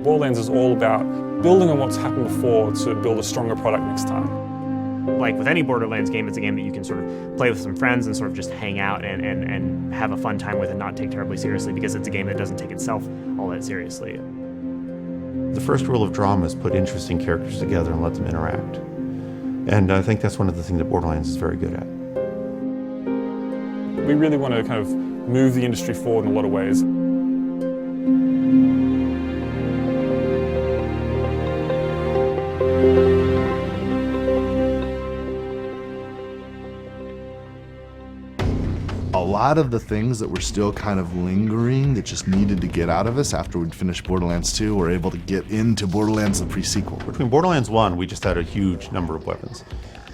Borderlands is all about building on what's happened before to build a stronger product next time. Like with any Borderlands game, it's a game that you can sort of play with some friends and sort of just hang out and have a fun time with and not take terribly seriously, because it's a game that doesn't take itself all that seriously. The first rule of drama is put interesting characters together and let them interact. And I think that's one of the things that Borderlands is very good at. We really want to kind of move the industry forward in a lot of ways. A lot of the things that were still kind of lingering that just needed to get out of us after we'd finished Borderlands 2 were able to get into Borderlands the pre-sequel. Between Borderlands 1, we just had a huge number of weapons.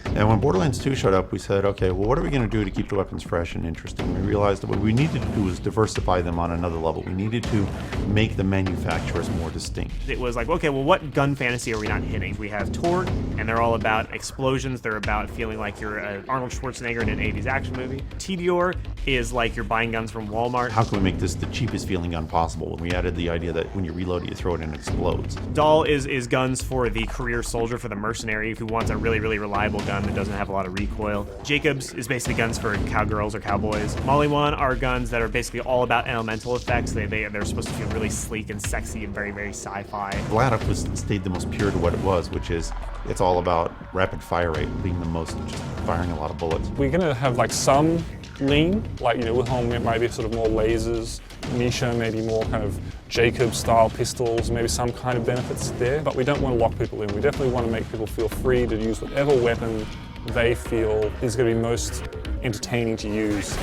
And when Borderlands 2 showed up, we said, okay, well, what are we going to do to keep the weapons fresh and interesting? We realized that what we needed to do was diversify them on another level. We needed to make the manufacturers more distinct. It was like, okay, well, what gun fantasy are we not hitting? We have Torg, and they're all about explosions. They're about feeling like you're Arnold Schwarzenegger in an 80s action movie. Tediore is like you're buying guns from Walmart. How can we make this the cheapest feeling gun possible? And we added the idea that when you reload it, you throw it and it explodes. Dahl is guns for the career soldier, for the mercenary who wants a really, really reliable gun that doesn't have a lot of recoil. Jacobs is basically guns for cowgirls or cowboys. Molly-1 are guns that are basically all about elemental effects. They're supposed to feel really sleek and sexy and very, very sci-fi. Vlad stayed the most pure to what it was, which is it's all about rapid fire rate, being the most, just firing a lot of bullets. We're going to have like some lean, like, Wilhelm, it might be sort of more lasers, Misha maybe more kind of Jacob-style pistols, maybe some kind of benefits there, but we don't want to lock people in. We definitely want to make people feel free to use whatever weapon they feel is going to be most entertaining to use.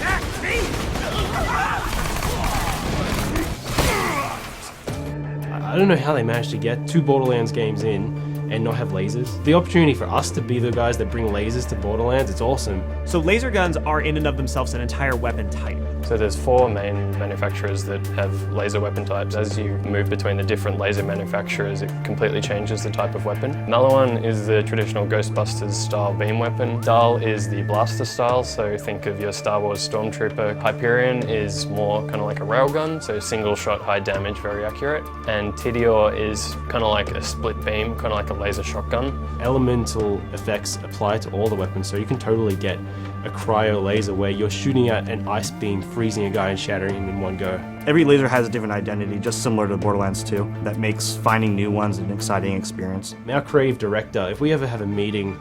I don't know how they managed to get 2 Borderlands games in and not have lasers. The opportunity for us to be the guys that bring lasers to Borderlands, it's awesome. So laser guns are in and of themselves an entire weapon type. So there's 4 main manufacturers that have laser weapon types. As you move between the different laser manufacturers, it completely changes the type of weapon. Another one is the traditional Ghostbusters style beam weapon. Dahl is the blaster style, so think of your Star Wars Stormtrooper. Hyperion is more kind of like a railgun, so single shot, high damage, very accurate. And Tediore is kind of like a split beam, kind of like a laser shotgun. Elemental effects apply to all the weapons, so you can totally get a cryo laser where you're shooting at an ice beam, freezing a guy and shattering him in one go. Every laser has a different identity, just similar to Borderlands 2, that makes finding new ones an exciting experience. Our creative director, if we ever have a meeting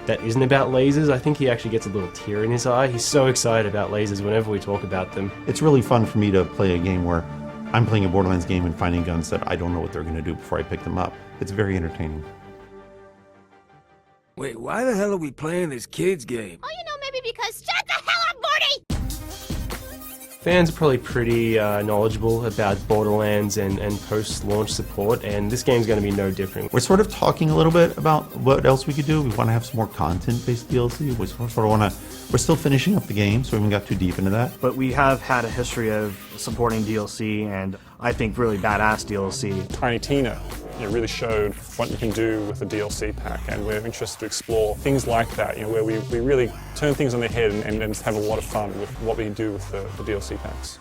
that isn't about lasers, I think he actually gets a little tear in his eye. He's so excited about lasers whenever we talk about them. It's really fun for me to play a game where I'm playing a Borderlands game and finding guns that I don't know what they're going to do before I pick them up. It's very entertaining. Wait, why the hell are we playing this kids game? Oh, maybe because shut the hell up, Morty! Fans are probably pretty knowledgeable about Borderlands and post-launch support, and this game's going to be no different. We're sort of talking a little bit about what else we could do. We want to have some more content-based DLC. We sort of want to. We're still finishing up the game, so we haven't got too deep into that. But we have had a history of supporting DLC, and I think really badass DLC. Tiny Tina really showed what you can do with a DLC pack, and we're interested to explore things like that, where we really turn things on their head and just have a lot of fun with what we can do with the DLC packs.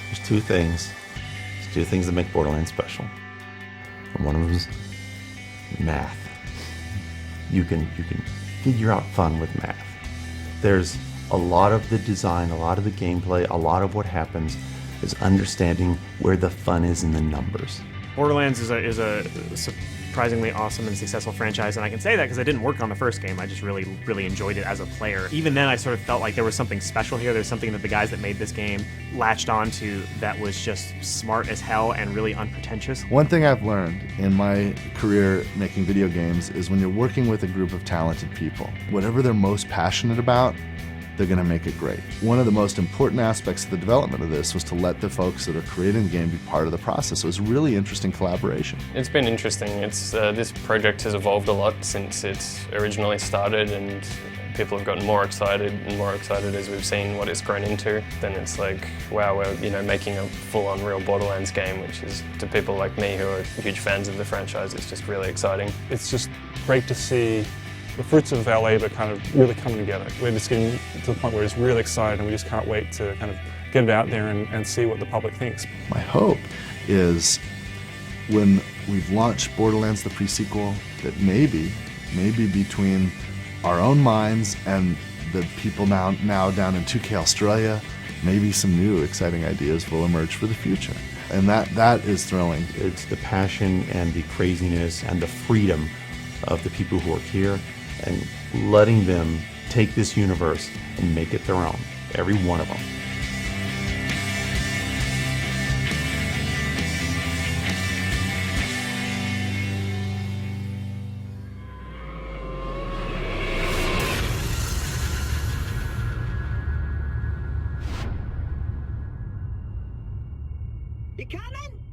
There's 2 things. There's 2 things that make Borderlands special. And one of them is math. You can figure out fun with math. There's a lot of the design, a lot of the gameplay, a lot of what happens is understanding where the fun is in the numbers. Borderlands is a surprisingly awesome and successful franchise, and I can say that because I didn't work on the first game. I just really, really enjoyed it as a player. Even then, I sort of felt like there was something special here. There's something that the guys that made this game latched onto that was just smart as hell and really unpretentious. One thing I've learned in my career making video games is when you're working with a group of talented people, whatever they're most passionate about, they're going to make it great. One of the most important aspects of the development of this was to let the folks that are creating the game be part of the process. So it was really interesting collaboration. It's been interesting. This project has evolved a lot since it's originally started, and people have gotten more excited as we've seen what it's grown into. Then it's like, wow, we're making a full-on real Borderlands game, which is, to people like me who are huge fans of the franchise, it's just really exciting. It's just great to see the fruits of our labour kind of really coming together. We're just getting to the point where it's really exciting and we just can't wait to kind of get it out there and see what the public thinks. My hope is when we've launched Borderlands the pre-sequel, that maybe between our own minds and the people now down in 2K Australia, maybe some new exciting ideas will emerge for the future. And that is thrilling. It's the passion and the craziness and the freedom of the people who work here and letting them take this universe and make it their own, every one of them. You coming?